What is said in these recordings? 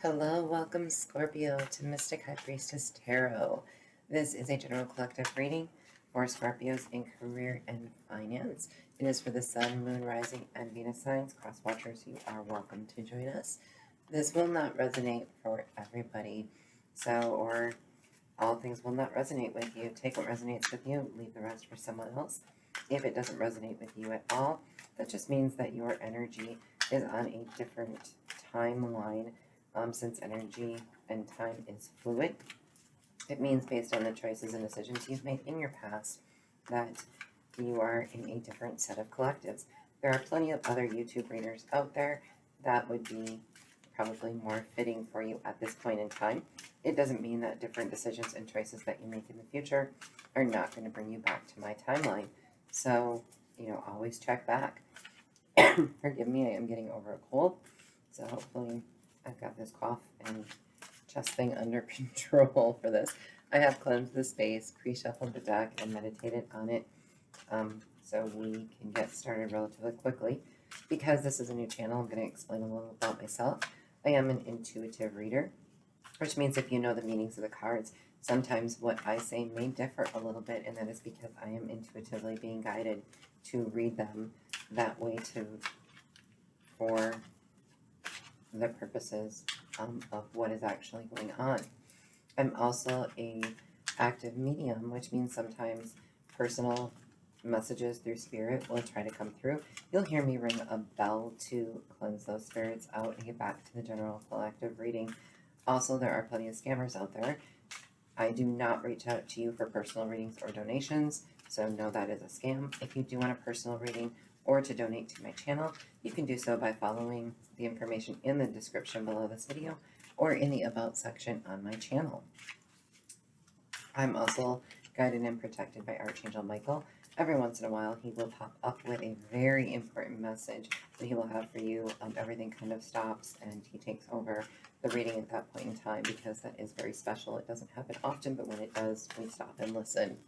Hello, welcome Scorpio to Mystic High Priestess Tarot. This is a general collective reading for Scorpios in career and finance. It is for the Sun, Moon, Rising, and Venus signs. Cross watchers, you are welcome to join us. This will not resonate for everybody, or all things will not resonate with you. Take what resonates with you, leave the rest for someone else. If it doesn't resonate with you at all, that just means that your energy is on a different timeline. Since energy and time is fluid, it means based on the choices and decisions you've made in your past that you are in a different set of collectives. There are plenty of other YouTube readers out there that would be probably more fitting for you at this point in time. It doesn't mean that different decisions and choices that you make in the future are not going to bring you back to my timeline. So, always check back. Forgive me, I am getting over a cold, so hopefully I've got this cough and chest thing under control for this. I have cleansed the space, pre-shuffled the deck, and meditated on it, so we can get started relatively quickly. Because this is a new channel, I'm going to explain a little about myself. I am an intuitive reader, which means if you know the meanings of the cards, sometimes what I say may differ a little bit, and that is because I am intuitively being guided to read them that way for the purposes of what is actually going on. I'm also a active medium, which means sometimes personal messages through spirit will try to come through. You'll hear me ring a bell to cleanse those spirits out and get back to the general collective reading. Also, there are plenty of scammers out there. I do not reach out to you for personal readings or donations, so no, that is a scam. If you do want a personal reading or to donate to my channel, you can do so by following the information in the description below this video or in the About section on my channel. I'm also guided and protected by Archangel Michael. Every once in a while, he will pop up with a very important message that he will have for you. Everything kind of stops and he takes over the reading at that point in time because that is very special. It doesn't happen often, but when it does, we stop and listen.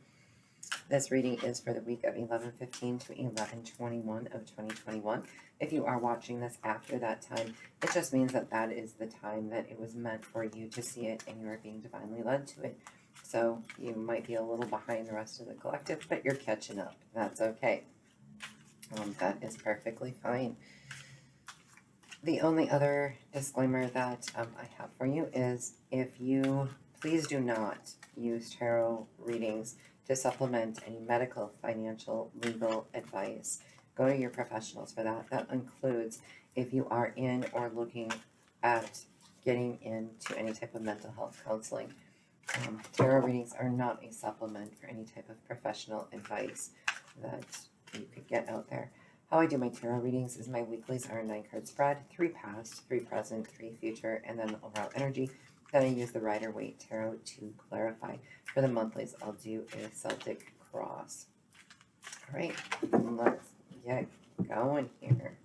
This reading is for the week of 11/15 to 11/21 of 2021. If you are watching this after that time, it just means that that is the time that it was meant for you to see it and you are being divinely led to it. So you might be a little behind the rest of the collective, but you're catching up. That's okay. That is perfectly fine. The only other disclaimer that I have for you is if you please do not use tarot readings to supplement any medical, financial, legal advice. Go to your professionals for that. That includes if you are in or looking at getting into any type of mental health counseling. Tarot readings are not a supplement for any type of professional advice that you could get out there. How I do my tarot readings is my weeklies are a 9-card spread, 3 past, 3 present, 3 future, and then the overall energy. Then I use the Rider-Waite Tarot to clarify. For the monthlies, I'll do a Celtic cross. All right, let's get going here.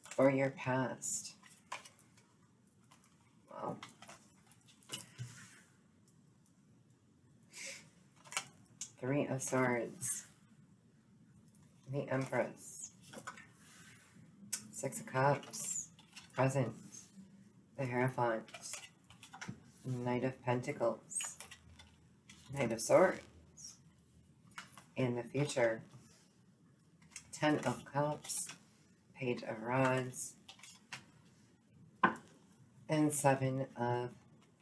For your past. Wow. Three of Swords. The Empress. 6 of Cups. Present. The Hierophant. Knight of Pentacles. Knight of Swords. In the future. 10 of Cups. Page of Rods. And 7 of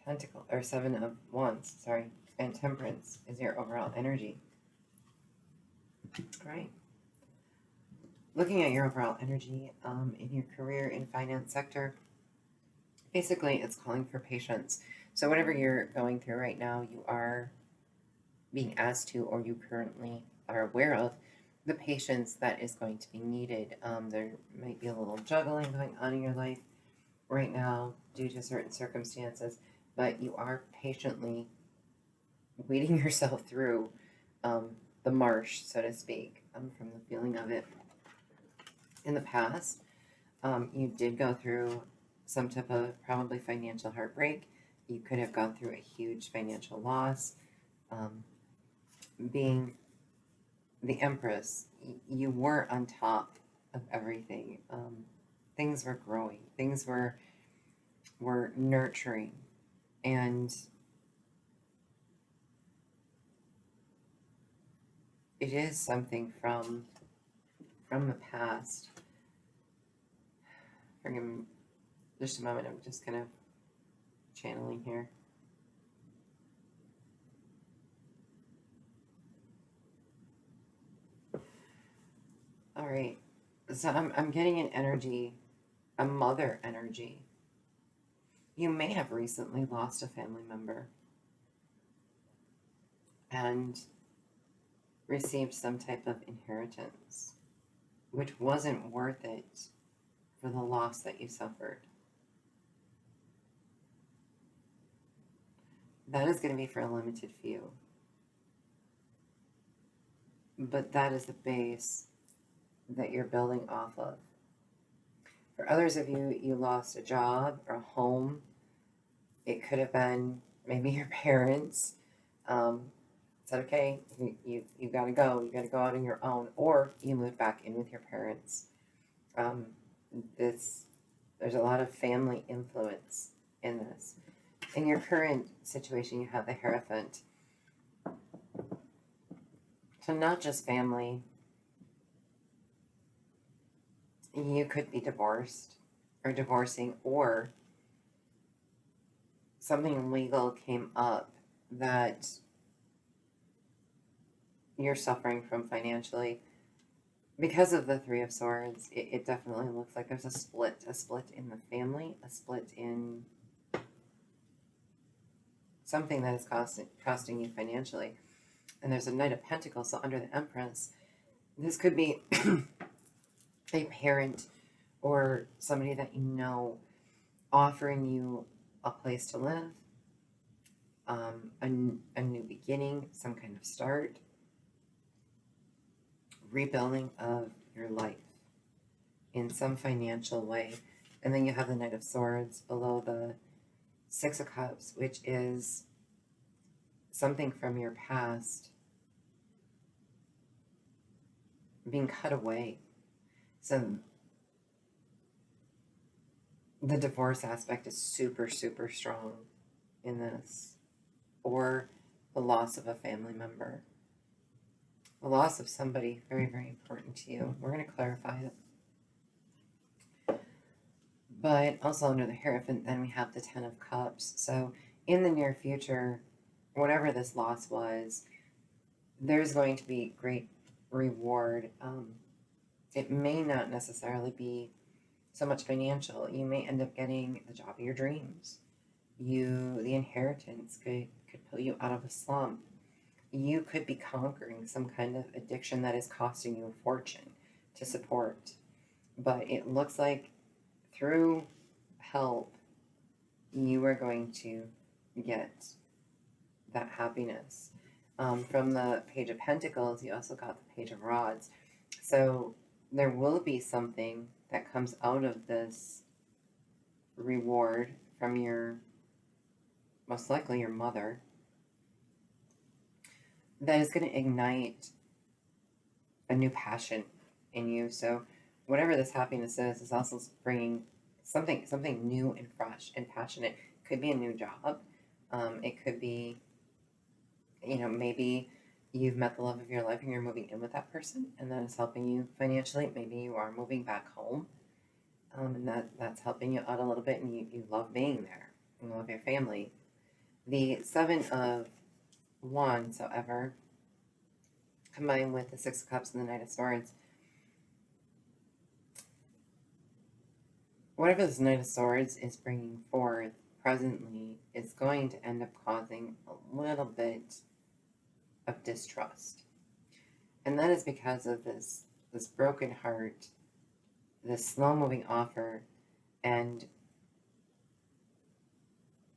Pentacles, or 7 of Wands, sorry. And Temperance is your overall energy. All right. Looking at your overall energy in your career and finance sector, basically it's calling for patience. So whatever you're going through right now, you are being asked to, or you currently are aware of, the patience that is going to be needed. There might be a little juggling going on in your life right now due to certain circumstances, but you are patiently weeding yourself through the marsh, so to speak, from the feeling of it. In the past, you did go through some type of probably financial heartbreak. You could have gone through a huge financial loss. Being the Empress, you were on top of everything. Things were growing. Things were nurturing. And it is something from the past. Forgive me just a moment. I'm just kind of channeling here. All right. So I'm getting an energy, a mother energy. You may have recently lost a family member and received some type of inheritance, which wasn't worth it for the loss that you suffered. That is going to be for a limited few. But that is the base that you're building off of. For others of you, you lost a job or a home. It could have been maybe your parents said, okay, you got to go. You got to go out on your own. Or you moved back in with your parents. There's a lot of family influence in this. In your current situation, you have the Hierophant. So not just family. You could be divorced or divorcing, or something legal came up that you're suffering from financially. Because of the Three of Swords, it definitely looks like there's a split in the family, a split in something that is costing you financially. And there's a Knight of Pentacles, so under the Empress, this could be a parent or somebody that you know offering you a place to live, a new beginning, some kind of start, rebuilding of your life in some financial way. And then you have the Knight of Swords below the Six of Cups, which is something from your past being cut away. So the divorce aspect is super, super strong in this. Or the loss of a family member. The loss of somebody very, very important to you. We're going to clarify it. But also under the Hierophant, then we have the Ten of Cups. So in the near future, whatever this loss was, there's going to be great reward. It may not necessarily be so much financial. You may end up getting the job of your dreams. The inheritance could pull you out of a slump. You could be conquering some kind of addiction that is costing you a fortune to support. But it looks like through help, you are going to get that happiness. From the Page of Pentacles, you also got the Page of Rods. So there will be something that comes out of this reward from most likely your mother, that is going to ignite a new passion in you. So whatever this happiness is also bringing something new and fresh and passionate. It could be a new job. It could be, maybe you've met the love of your life and you're moving in with that person, and that is helping you financially. Maybe you are moving back home, and that's helping you out a little bit, and you love being there. You love your family. The Seven of Wands, however, combined with the Six of Cups and the Knight of Swords, whatever this Knight of Swords is bringing forth presently is going to end up causing a little bit of distrust. And that is because of this broken heart, this slow-moving offer, and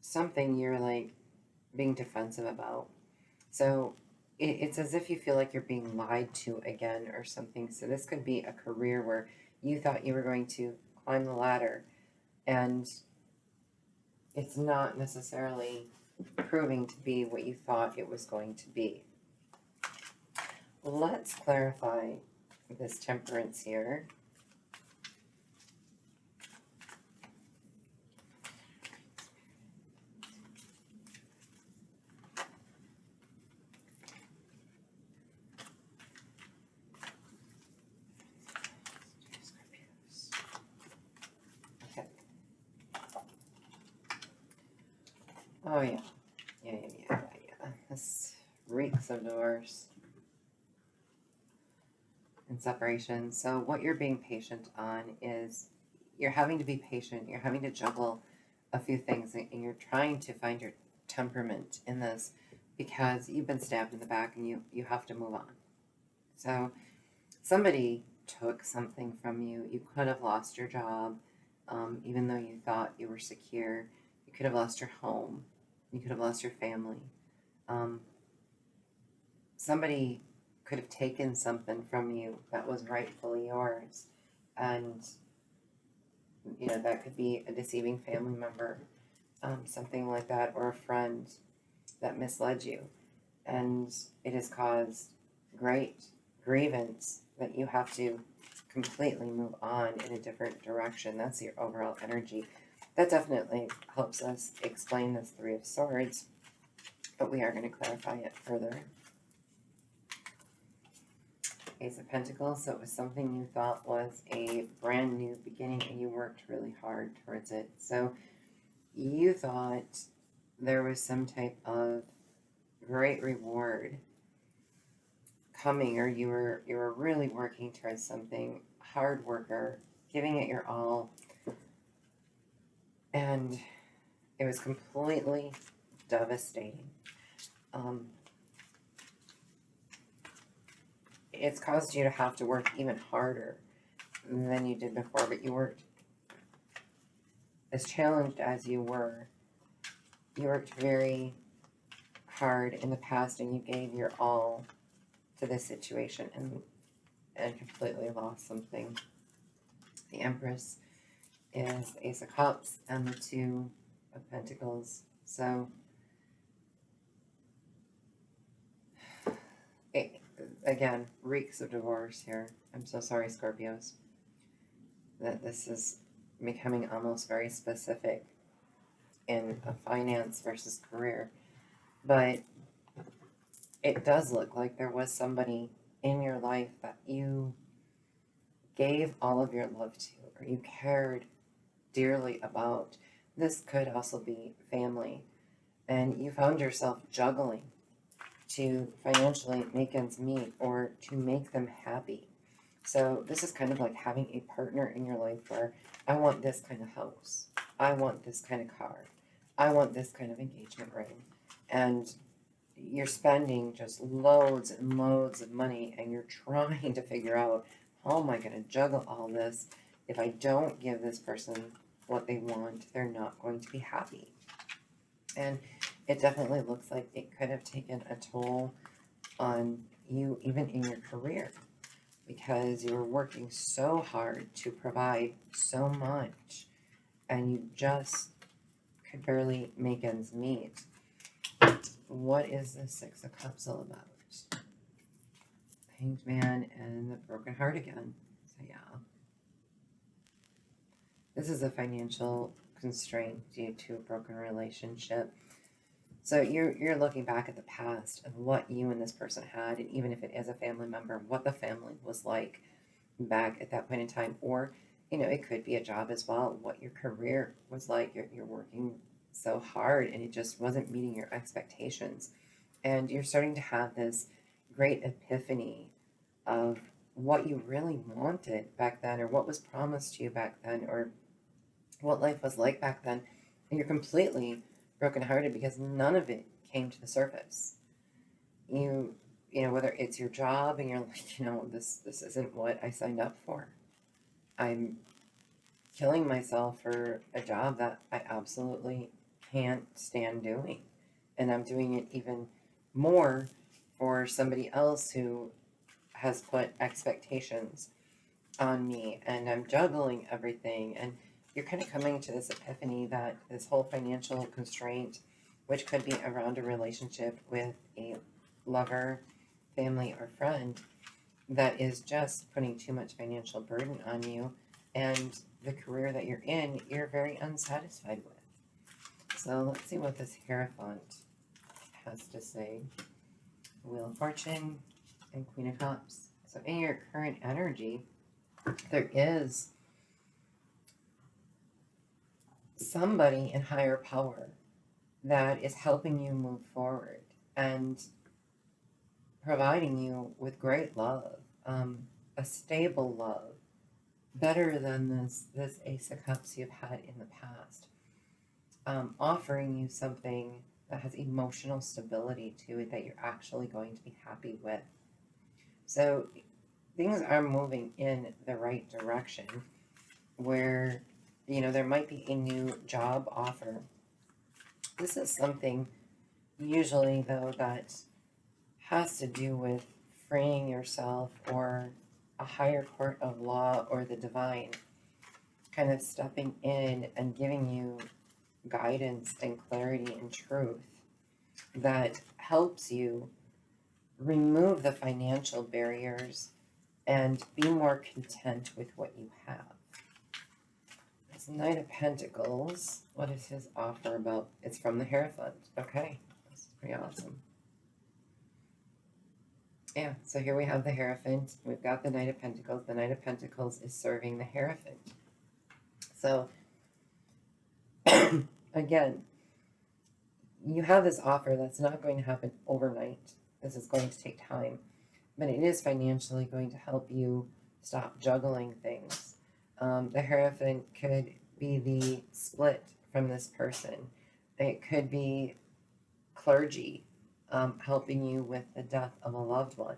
something you're like being defensive about. So it's as if you feel like you're being lied to again or something. So this could be a career where you thought you were going to climb the ladder, and it's not necessarily proving to be what you thought it was going to be. let's clarify this temperance here. Okay. Oh yeah. Yeah. This reeks of divorce and separation. So what you're being patient on is you're having to be patient. You're having to juggle a few things, and you're trying to find your temperament in this because you've been stabbed in the back and you have to move on. So somebody took something from you. You could have lost your job, even though you thought you were secure. You could have lost your home. You could have lost your family. Somebody could have taken something from you that was rightfully yours. And, you know, that could be a deceiving family member, something like that, or a friend that misled you. And it has caused great grievance that you have to completely move on in a different direction. That's your overall energy. That definitely helps us explain this Three of Swords, but we are going to clarify it further. Ace of Pentacles, so it was something you thought was a brand new beginning and you worked really hard towards it. So you thought there was some type of great reward coming, or you were really working towards something, hard worker, giving it your all, and it was completely devastating. It's caused you to have to work even harder than you did before, but you worked, as challenged as you worked very hard in the past and you gave your all to this situation and completely lost something. The Empress is the Ace of Cups and the Two of Pentacles. So it, again, reeks of divorce here. I'm so sorry, Scorpios, that this is becoming almost very specific in a finance versus career. But it does look like there was somebody in your life that you gave all of your love to, or you cared dearly about. This could also be family. And you found yourself juggling to financially make ends meet or to make them happy. So this is kind of like having a partner in your life where I want this kind of house. I want this kind of car. I want this kind of engagement ring. And you're spending just loads and loads of money and you're trying to figure out, how am I going to juggle all this? If I don't give this person what they want, they're not going to be happy. And it definitely looks like it could have taken a toll on you even in your career, because you were working so hard to provide so much and you just could barely make ends meet. What is the Six of Cups all about? Hanged Man and the Broken Heart again. So yeah. This is a financial constraint due to a broken relationship. So you're looking back at the past of what you and this person had, and even if it is a family member, what the family was like back at that point in time. Or, you know, it could be a job as well, what your career was like. You're working so hard and it just wasn't meeting your expectations. And you're starting to have this great epiphany of what you really wanted back then, or what was promised to you back then, or what life was like back then. And you're completely brokenhearted because none of it came to the surface. You know, whether it's your job and you're like, you know, this isn't what I signed up for. I'm killing myself for a job that I absolutely can't stand doing. And I'm doing it even more for somebody else who has put expectations on me, and I'm juggling everything. And you're kind of coming to this epiphany that this whole financial constraint, which could be around a relationship with a lover family or friend that is just putting too much financial burden on you, and the career that you're in, you're very unsatisfied with. So let's see what this Hierophant has to say. Wheel of Fortune and Queen of Cups. So in your current energy, there is somebody in higher power that is helping you move forward and providing you with great love, a stable love, better than this Ace of Cups you've had in the past, offering you something that has emotional stability to it that you're actually going to be happy with. So things are moving in the right direction where, there might be a new job offer. This is something usually, though, that has to do with freeing yourself, or a higher court of law or the divine kind of stepping in and giving you guidance and clarity and truth that helps you remove the financial barriers and be more content with what you have. This Knight of Pentacles, what is his offer about? It's from the Hierophant. Okay, this is pretty awesome. Yeah, so here we have the Hierophant. We've got the Knight of Pentacles. The Knight of Pentacles is serving the Hierophant. So, again, you have this offer that's not going to happen overnight. This is going to take time. But it is financially going to help you stop juggling things. The Hierophant could be the split from this person. It could be clergy helping you with the death of a loved one.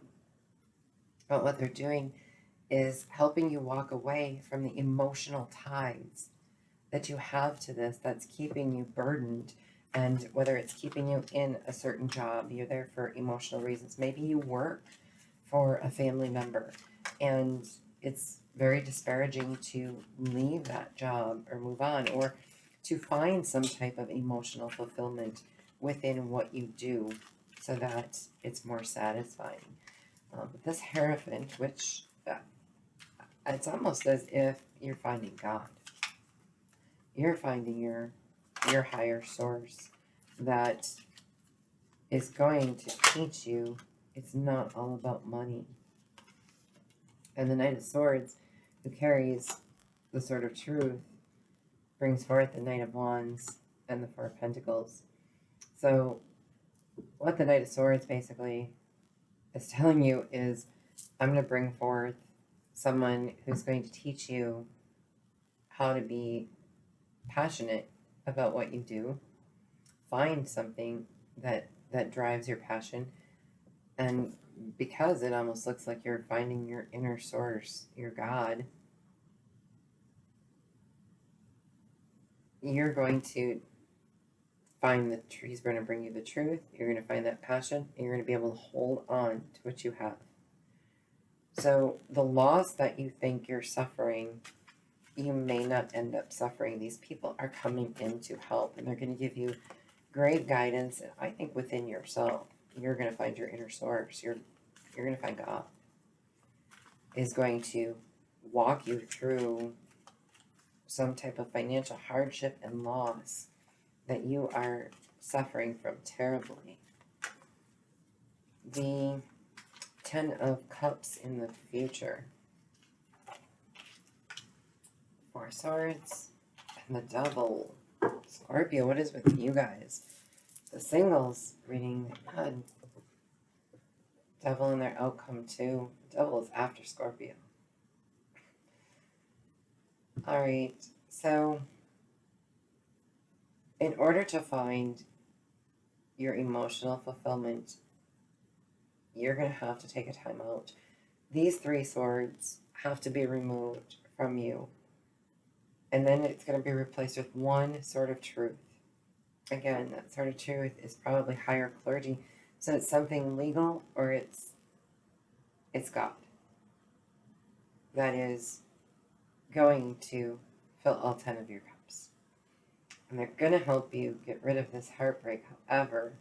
But what they're doing is helping you walk away from the emotional ties that you have to this that's keeping you burdened. And whether it's keeping you in a certain job, you're there for emotional reasons. Maybe you work for a family member and it's very disparaging to leave that job or move on, or to find some type of emotional fulfillment within what you do so that it's more satisfying. But this Hierophant, which it's almost as if you're finding God. You're finding your higher source that is going to teach you it's not all about money. And the Knight of Swords, who carries the Sword of Truth, brings forth the Knight of Wands and the Four of Pentacles. So what the Knight of Swords basically is telling you is, I'm going to bring forth someone who's going to teach you how to be passionate about what you do. Find something that drives your passion. And because it almost looks like you're finding your inner source, your God, you're going to find that he's going to bring you the truth. You're going to find that passion, and you're going to be able to hold on to what you have. So the loss that you think you're suffering, you may not end up suffering. These people are coming in to help, and they're going to give you great guidance. And I think within yourself, you're going to find your inner source. You're going to find God is going to walk you through some type of financial hardship and loss that you are suffering from terribly. The Ten of Cups in the future. Four Swords and the Devil. Scorpio, what is with you guys? The singles reading, God. Devil and their outcome too. Devil is after Scorpio. Alright, so in order to find your emotional fulfillment, you're going to have to take a time out. These three swords have to be removed from you. And then it's going to be replaced with one sword of truth. Again, that sword of truth is probably higher clergy. So it's something legal, or it's God that is going to fill all 10 of your cups. And they're going to help you get rid of this heartbreak. However,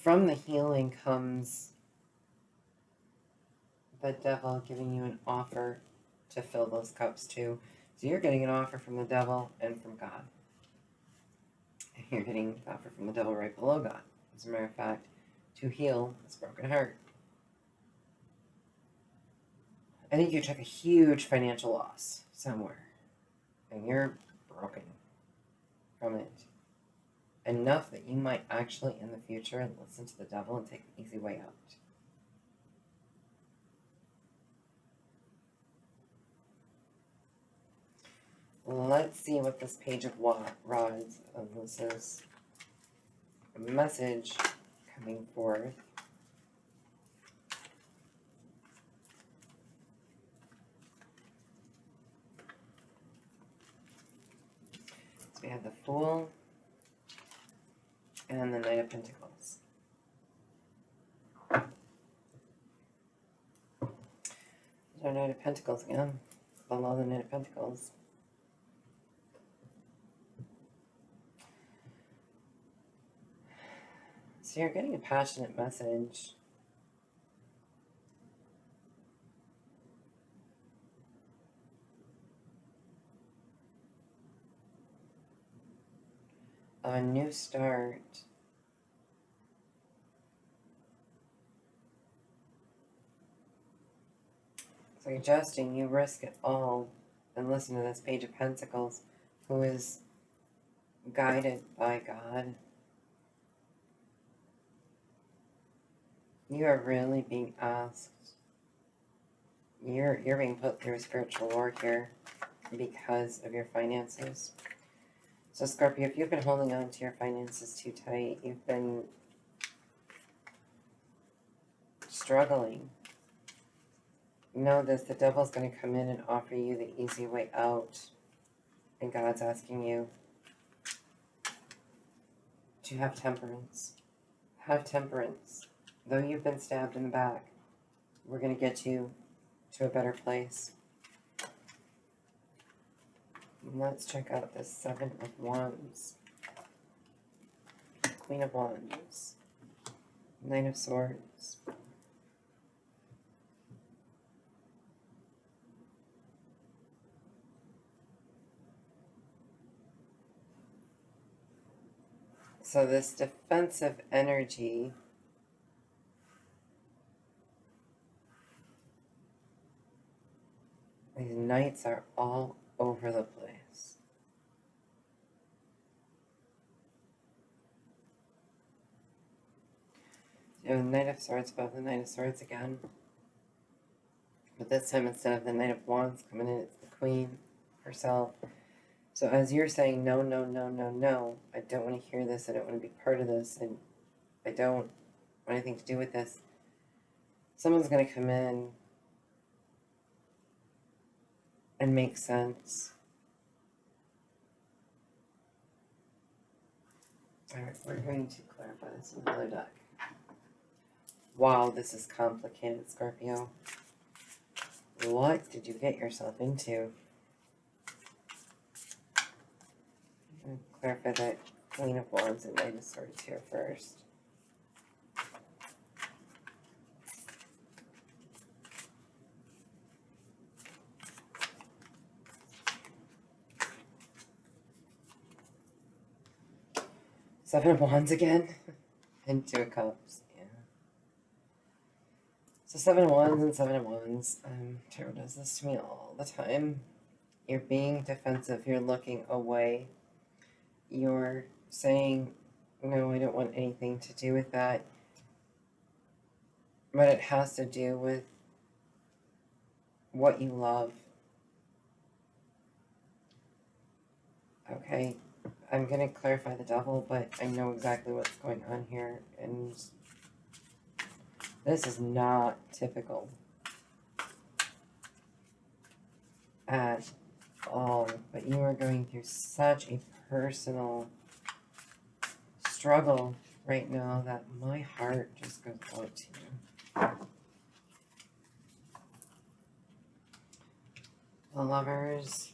from the healing comes the devil giving you an offer to fill those cups too. So you're getting an offer from the devil and from God. And you're getting the offer from the devil right below God, as a matter of fact, to heal this broken heart. I think you took a huge financial loss somewhere, and you're broken from it. Enough that you might actually, in the future, listen to the devil and take an easy way out. Let's see what this Page of Rods, this is a message coming forth. So we have the Fool and the Knight of Pentacles. There's our Knight of Pentacles again, below the Knight of Pentacles. So you're getting a passionate message. A new start. Suggesting you risk it all and listen to this Page of Pentacles, who is guided by God. You are really being asked. You're being put through a spiritual war here because of your finances. So Scorpio, if you've been holding on to your finances too tight, you've been struggling, know this, the devil's going to come in and offer you the easy way out. And God's asking you to have temperance. Have temperance. Though you've been stabbed in the back, we're going to get you to a better place. Let's check out the Seven of Wands, Queen of Wands, Knight of Swords. So this defensive energy these knights are all over the place. You have the Knight of Swords above the Knight of Swords again. But this time, instead of the Knight of Wands coming in, it's the Queen herself. So as you're saying, no, no, no, no, no, I don't want to hear this, I don't want to be part of this, and I don't want anything to do with this, someone's going to come in and make sense. Alright, we're going to clarify this in another deck. Wow, this is complicated, Scorpio. What did you get yourself into? Clarify that Queen of Wands and Knight of Swords here first. Seven of Wands again, and Two of Cups. Yeah. So Seven of Wands and Seven of Wands. Tarot does this to me all the time. You're being defensive. You're looking away. You're saying, no, I don't want anything to do with that. But it has to do with what you love. Okay, I'm going to clarify the devil, but I know exactly what's going on here. And this is not typical at all. But you are going through such a personal struggle right now that my heart just goes out to you. The Lovers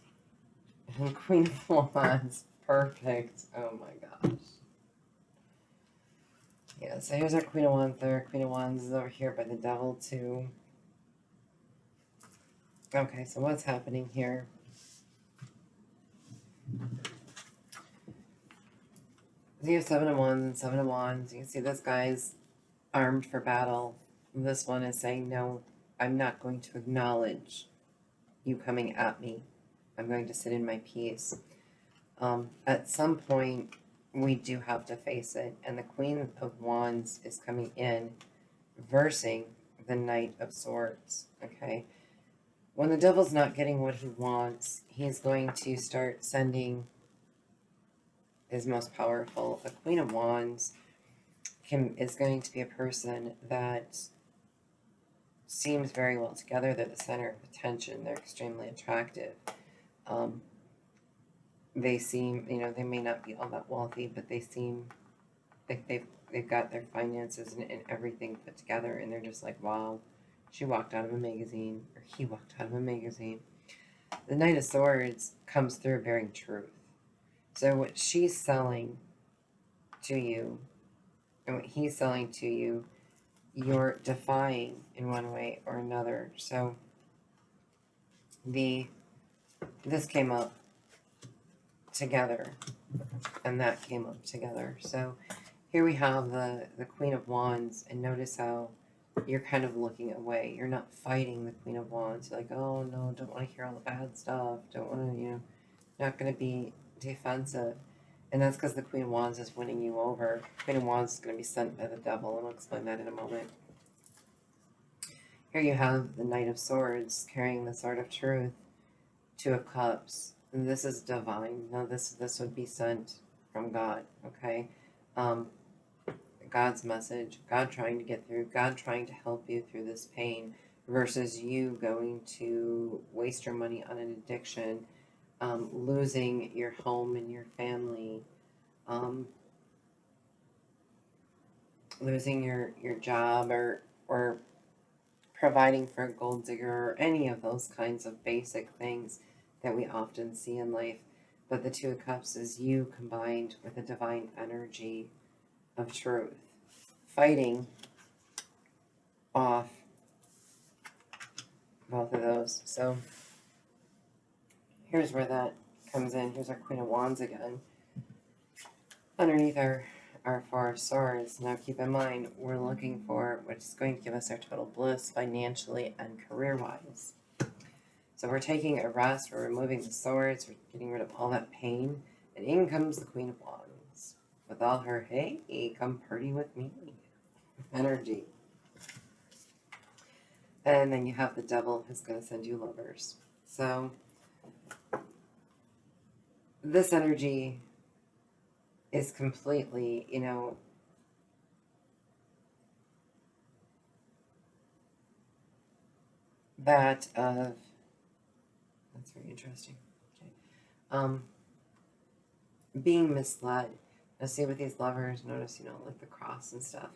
and Queen of Wands. Perfect. Oh my gosh. Yeah, so here's our Queen of Wands there. Queen of Wands is over here by the Devil too. Okay, so what's happening here? So you have Seven of Wands and Seven of Wands. You can see this guy's armed for battle. This one is saying, no, I'm not going to acknowledge you coming at me. I'm going to sit in my peace. At some point, we do have to face it. And the Queen of Wands is coming in, versing the Knight of Swords. Okay. When the Devil's not getting what he wants, he's going to start sending his most powerful. A Queen of Wands is going to be a person that seems very well together. They're the center of attention. They're extremely attractive. They seem, they may not be all that wealthy, but they seem like they've got their finances and everything put together, and they're just like, wow, she walked out of a magazine, or he walked out of a magazine. The Knight of Swords comes through bearing truth. So what she's selling to you and what he's selling to you, you're defying in one way or another. So this came up together and that came up together. So here we have the Queen of Wands, and notice how you're kind of looking away. You're not fighting the Queen of Wands. You're like, oh no, don't want to hear all the bad stuff. Don't want to, not going to be defensive. And that's because the Queen of Wands is winning you over. Queen of Wands is going to be sent by the Devil, and I'll explain that in a moment. Here you have the Knight of Swords carrying the Sword of Truth, Two of Cups. And this is divine. Now this would be sent from God, okay? God's message, God trying to get through, God trying to help you through this pain, versus you going to waste your money on an addiction, losing your home and your family, losing your job, or providing for a gold digger, or any of those kinds of basic things that we often see in life. But the Two of Cups is you combined with the divine energy of truth, fighting off both of those. So here's where that comes in. Here's our Queen of Wands again. Underneath our Four of Swords. Now keep in mind, we're looking for what's going to give us our total bliss financially and career-wise. So we're taking a rest, we're removing the swords, we're getting rid of all that pain, and in comes the Queen of Wands with all her, hey, come party with me energy. And then you have the Devil who's going to send you Lovers. So this energy is completely, that of, that's very interesting. Okay. Being misled. Now see with these Lovers, notice, like the cross and stuff.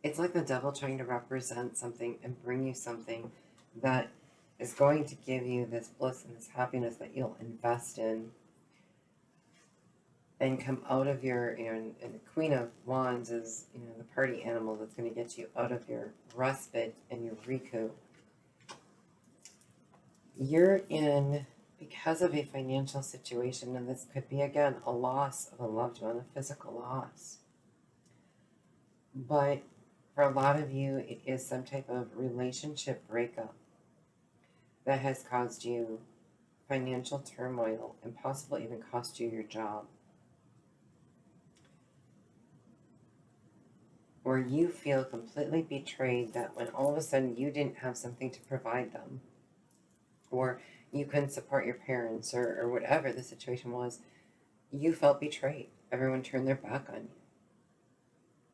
It's like the Devil trying to represent something and bring you something that is going to give you this bliss and this happiness that you'll invest in and come out of your, and the Queen of Wands is, the party animal that's going to get you out of your respite and your recoup. You're in, because of a financial situation, and this could be, again, a loss of a loved one, a physical loss. But for a lot of you, it is some type of relationship breakup that has caused you financial turmoil and possibly even cost you your job. Or you feel completely betrayed that when all of a sudden you didn't have something to provide them, or you couldn't support your parents, or whatever the situation was, you felt betrayed. Everyone turned their back on you.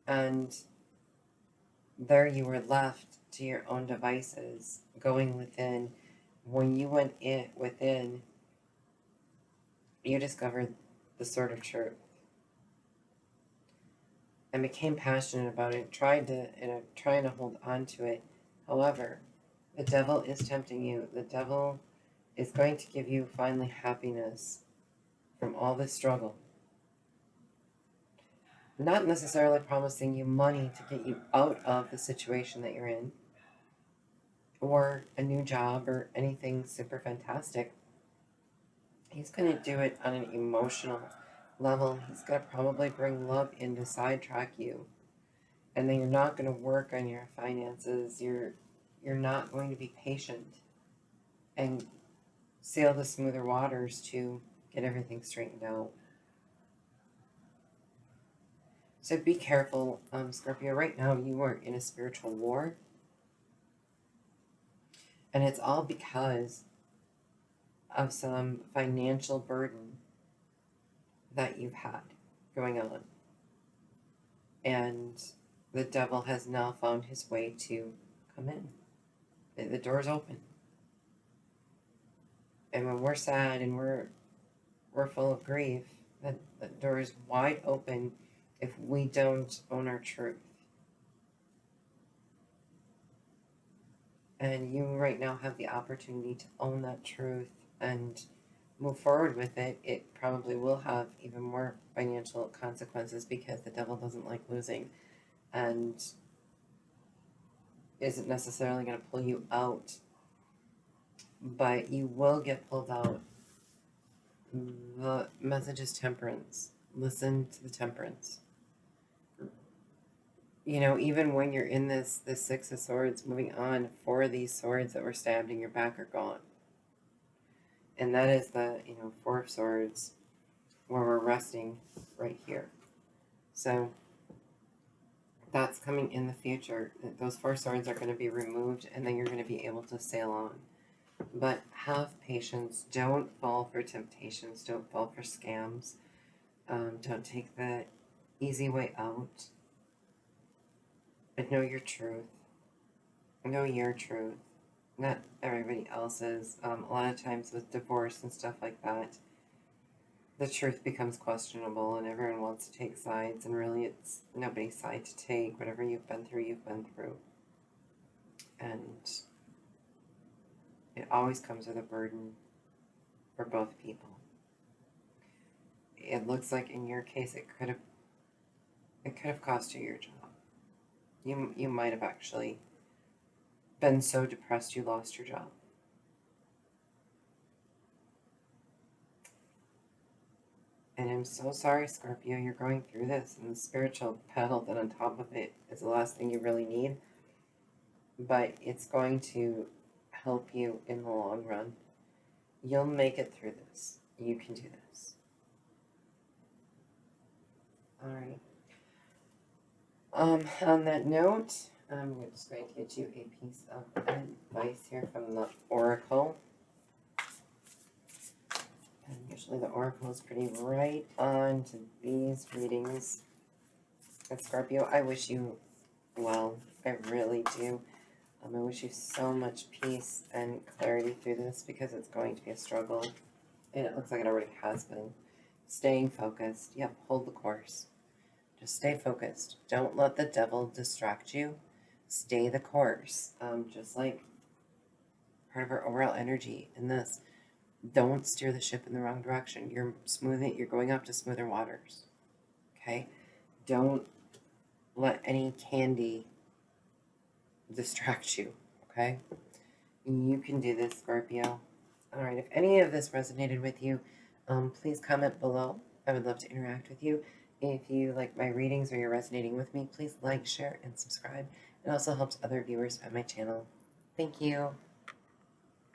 And there you were left to your own devices, going within. When you went within, you discovered the Sword of Truth and became passionate about it, trying to hold on to it. However, the Devil is tempting you. The Devil is going to give you finally happiness from all this struggle. not necessarily promising you money to get you out of the situation that you're in, or a new job or anything super fantastic. He's going to do it on an emotional level. He's going to probably bring love in to sidetrack you. And then you're not going to work on your finances. You're not going to be patient and sail the smoother waters to get everything straightened out. So be careful, Scorpio. Right now you are in a spiritual war. And it's all because of some financial burden that you've had going on. And the devil has now found his way to come in. The door's open. And when we're sad and we're full of grief, the door is wide open if we don't own our truth. And you right now have the opportunity to own that truth and move forward with it. It probably will have even more financial consequences because the devil doesn't like losing and isn't necessarily going to pull you out, but you will get pulled out. The message is temperance. Listen to the temperance. You know, even when you're in this Six of Swords, moving on, 4 of these swords that were stabbed in your back are gone. And that is the, 4 of Swords where we're resting right here. So that's coming in the future. Those 4 swords are going to be removed and then you're going to be able to sail on. But have patience. Don't fall for temptations. Don't fall for scams. Don't take the easy way out. But know your truth. Know your truth. Not everybody else's. A lot of times with divorce and stuff like that, the truth becomes questionable and everyone wants to take sides, and really it's nobody's side to take. Whatever you've been through, you've been through. And it always comes with a burden for both people. It looks like in your case it could have cost you your job. You might have actually been so depressed you lost your job. And I'm so sorry, Scorpio, you're going through this, and the spiritual battle that on top of it is the last thing you really need. But it's going to help you in the long run. You'll make it through this. You can do this. All right. On that note, I'm just going to get you a piece of advice here from the Oracle. And usually the Oracle is pretty right on to these readings. And Scorpio, I wish you well. I really do. I wish you so much peace and clarity through this because it's going to be a struggle. And it looks like it already has been. Staying focused. Yep, hold the course. Just stay focused. Don't let the devil distract you. Stay the course. Just like part of our overall energy in this. Don't steer the ship in the wrong direction. You're going up to smoother waters. Okay? Don't let any candy distract you. Okay? You can do this, Scorpio. All right. If any of this resonated with you, please comment below. I would love to interact with you. If you like my readings or you're resonating with me, please like, share, and subscribe. It also helps other viewers find my channel. Thank you.